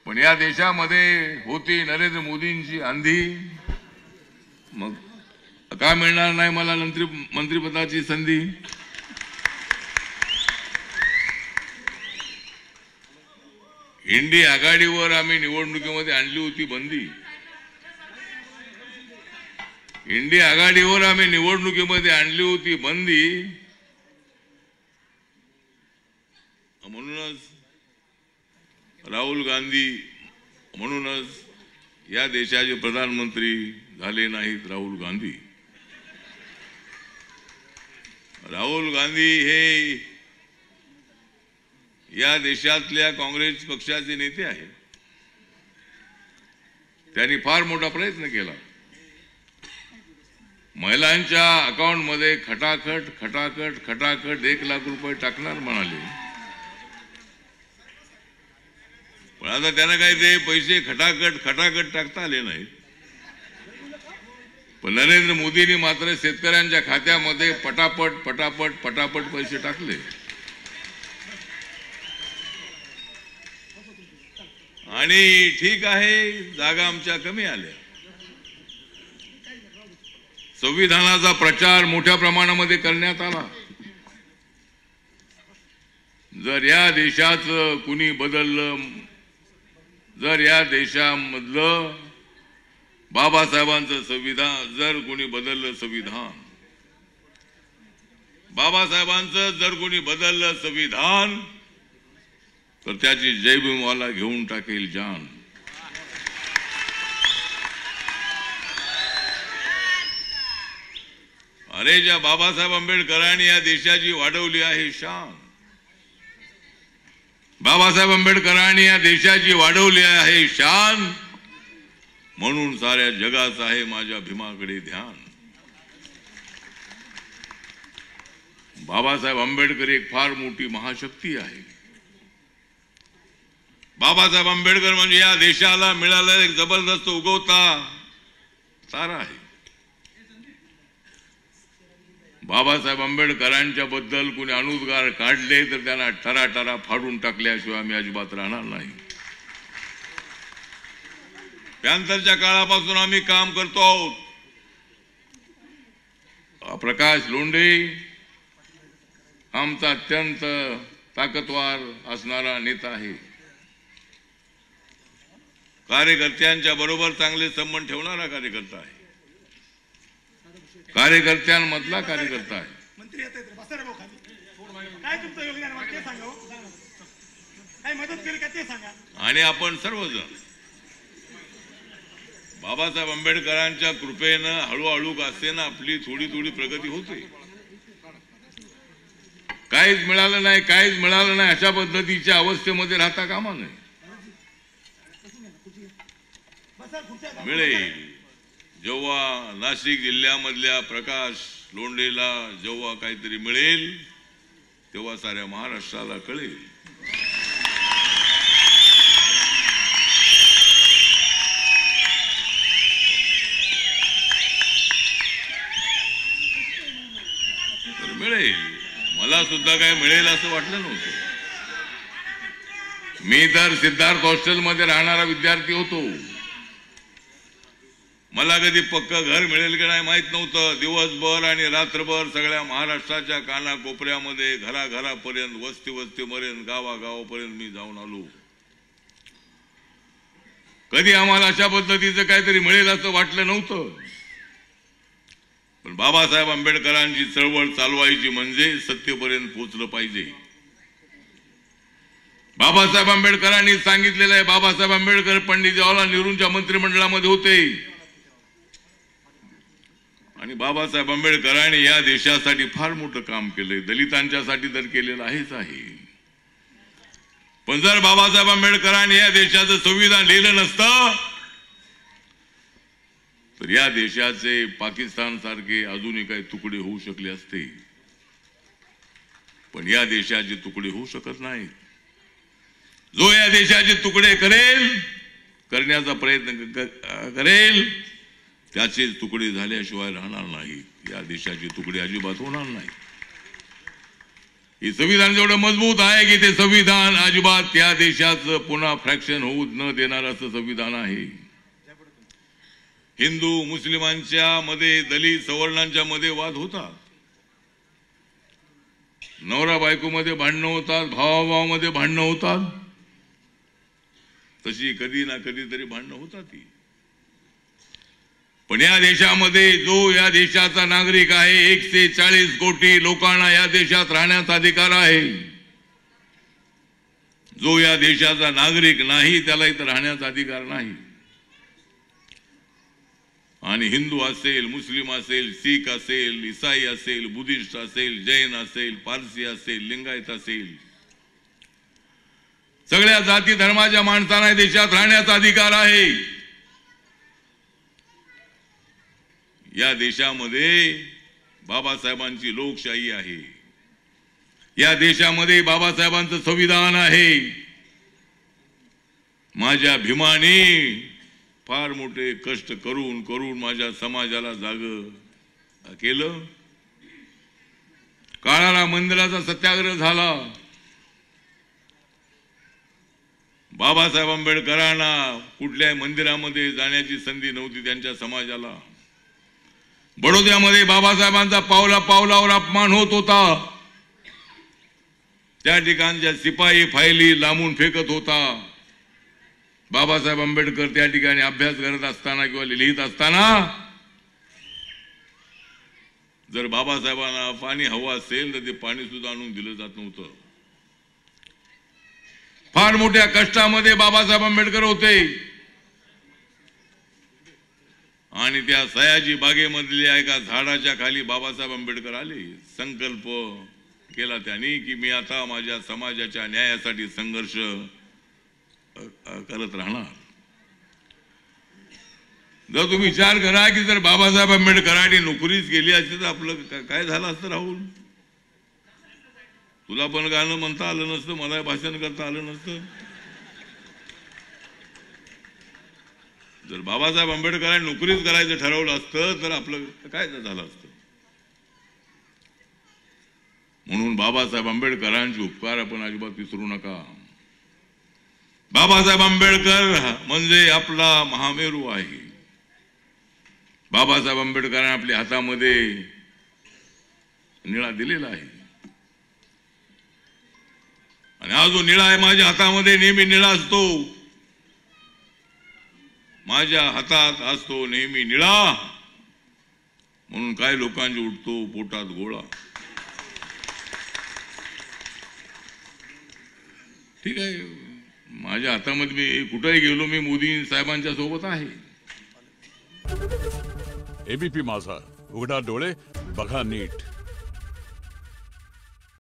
पण या देशामध्ये होती नरेंद्र मोदींची आंधी। मग का मिळणार नाही मला मंत्रिपदाची संधी? इंडिया आघाडीवर आम्ही निवडणुकीमध्ये आणली होती बंदी। इंडिया आघाडीवर आम्ही निवडणुकीमध्ये आणली होती बंदी। म्हणूनच राहुल गांधी म्हणूनच या देशाचे प्रधानमंत्री झाले नाहीत राहुल गांधी। राहुल गांधी हे या देशातल्या काँग्रेस पक्षाचे नेते आहेत। त्यांनी फार मोठा प्रयत्न केला। महिलांच्या अकाउंट मध्ये खटाखट खटाखट खटाखट 1 लाख रुपये टाकणार म्हणाले, पण आता त्यांना काही ते पैसे खटाखट खटाखट टाकता आले नाही। पण नरेंद्र मोदींनी मात्र शेतकऱ्यांच्या खात्यामध्ये पटापट पटापट पटापट पैसे टाकले। आणि ठीक आहे, जागा आमच्या कमी आल्या। संविधानाचा प्रचार मोठ्या प्रमाणामध्ये करण्यात आला। जर या देशाचं कुणी बदललं, जर या देशामधलं बाबासाहेबांचं संविधान जर कोणी बदललं, संविधान बाबासाहेबांचं जर कोणी बदललं संविधान, तर त्याची जयभीमवाला घेऊन टाकेल जान। अरे ज्या बाबासाहेब आंबेडकरांनी या देशाची वाढवली आहे शान, बाबासाहेब आंबेडकरांनी या देशाची वाढवली आहे शान, म्हणून साऱ्या जगाचं आहे माझ्या भीमाकडे ध्यान। बाबासाहेब आंबेडकर एक फार मोठी महाशक्ती आहे। बाबासाहेब आंबेडकर म्हणजे या देशाला मिळालेला एक जबरदस्त उगवता तारा आहे। बाबासाहेब आंबेडकरांच्या बद्दल कोणी अनुद्गार काढले तर त्यांना टराटरा फाडून टाकल्याशिवाय आम्ही अजिबात राहणार नाही। त्यानंतरच्या काळापासून आम्ही काम करतो आहोत। प्रकाश लोंढे आमचा अत्यंत ताकदवार असणारा नेता आहे। कार्यकर्त्यांच्या बरोबर चांगले संबंध ठेवणारा कार्यकर्ता आहे। कार्यकर्त्यांमधला कार्यकर्ता आहे। मंत्री काय तुमचं योगदान वाटते सांगा, काय मदत केली का ते सांगा। आणि आपण सर्वजण बाबासाहेब आंबेडकरांच्या कृपेनं हळूहळू असतेना आपली थोडी थोडी प्रगती होते। काहीच मिळालं नाही, काहीच मिळालं नाही अशा पद्धतीच्या अवस्थेमध्ये राहता कामा नये। मिळेल जेव्हा नाशिक जिल्ह्यामधल्या प्रकाश लोंढेला जेव्हा काहीतरी मिळेल तेव्हा साऱ्या महाराष्ट्राला कळेल। तर मिळेल, मला सुद्धा काय मिळेल असं वाटलं नव्हतं। मी तर सिद्धार्थ हॉस्टेलमध्ये राहणारा विद्यार्थी होतो। मला कधी पक्का घर मिळेल की नाही माहित नव्हतं। दिवसभर आणि रात्रभर सगळ्या महाराष्ट्राच्या कानाकोपऱ्यामध्ये घराघरापर्यंत वस्तीपर्यंत गावागावापर्यंत मी जाऊन आलो। कधी आम्हाला अशा पद्धतीचं काहीतरी मिळेल असं वाटलं नव्हतं। पण बाबासाहेब आंबेडकरांची चळवळ चालवायची म्हणजे सत्तेपर्यंत पोहोचलं पाहिजे। बाबासाहेब आंबेडकरांनी सांगितलेलं आहे। बाबासाहेब आंबेडकर पंडित जवाहरलाल नेहरूंच्या मंत्रिमंडळामध्ये होते आणि बाबासाहेब आंबेडकरांनी या देशासाठी फार मोठं काम केलंय। दलितांच्यासाठी तर केलेलं आहेच आहे। पण जर बाबासाहेब आंबेडकरांनी या देशाचं संविधान लिहिलं नसतं तर या देशाचे पाकिस्तान सारखे अजूनही काही तुकडे होऊ शकले असते। पण या देशाचे तुकडे होऊ शकत नाहीत। जो या देशाचे तुकडे करण्याचा प्रयत्न करेल त्याचे तुकडे झाल्याशिवाय राहणार नाही। या देशाचे तुकडे अजिबात होणार नाही। हे संविधान जेवढं मजबूत आहे की ते संविधान अजिबात त्या देशाचं पुन्हा फ्रॅक्शन होऊ न देणार असं संविधान आहे. हिंदू मुस्लिमांच्या मध्ये, दलित सवर्णांच्या मध्ये वाद होतात, नवरा बायको मध्ये भांडणं होतात, भावाभावामध्ये भांडणं होतात, तशी कधी ना कधीतरी भांडणं होतात ती. पण या देशामध्ये जो या देशाचा नागरिक आहे, 140 कोटी लोकांना या देशात राहण्याचा अधिकार आहे. जो या देशाचा नागरिक नाही त्याला इथं राहण्याचा अधिकार नाही. आणि हिंदू असेल, मुस्लिम असेल, शीख असेल, ईसाई असेल, बुद्धिस्ट असेल, जैन असेल, पारसी असेल, लिंगायत असेल, सगळ्या जाती धर्माच्या माणसांना देशात राहण्याचा अधिकार आहे. या देशामध्ये बाबासाहेबांची लोकशाही आहे. या देशामध्ये बाबासाहेबांचं संविधान आहे. माझ्या भीमाने फार मोठे कष्ट करून करून माझ्या समाजाला जाग केलं. काळाला मंदिराचा सत्याग्रह झाला. बाबासाहेब आंबेडकरांना कुठल्याही मंदिरामध्ये जाण्याची संधी नव्हती त्यांच्या समाजाला. बडोद्यामध्ये बाबासाहेबांचा पावला पावलावर अपमान होत होता. त्या ठिकाणच्या शिपाई फायली लांबून फेकत होता. बाबासाहेब आंबेडकर त्या ठिकाणी अभ्यास करत असताना किंवा लिहित असताना जर बाबासाहेबांना पाणी हवं असेल तर ते पाणी सुद्धा आणून दिलं जात नव्हतं. फार मोठ्या कष्टामध्ये बाबासाहेब आंबेडकर होते. आणि त्या सयाजी बागेमधल्या एका झाडाच्या खाली बाबासाहेब आंबेडकर आले. संकल्प केला त्यांनी की मी आता माझ्या समाजाच्या न्यायासाठी संघर्ष करत राहणार. जर तुम्ही विचार करा की जर बाबासाहेब आंबेडकरांनी नोकरीच केली असती तर आपलं काय झालं असतं राहुल? तुला पण गाणं म्हणता आलं नसतं, मला भाषण करता आलं नसतं. जर बाबासाहेब आंबेडकरांनी नोकरीच करायचं ठरवलं असतं तर आपलं काय झालं असतं? म्हणून बाबासाहेब आंबेडकरांचे उपकार आपण अजिबात विसरू नका. बाबासाहेब आंबेडकर म्हणजे आपला महामेरू आहे. बाबासाहेब आंबेडकरांनी आपल्या हातामध्ये निळा दिलेला आहे. आणि हा जो निळा आहे माझ्या हातामध्ये नेहमी निळा असतो. माझ्या हातात असतो नेहमी निळा. म्हणून काय लोकांचे उठतो पोटात गोळा. ठीक आहे, माझ्या हातामध्ये मी कुठेही गेलो मी मोदी साहेबांच्या सोबत आहे. एबीपी माझा, उघडा डोळे बघा नीट.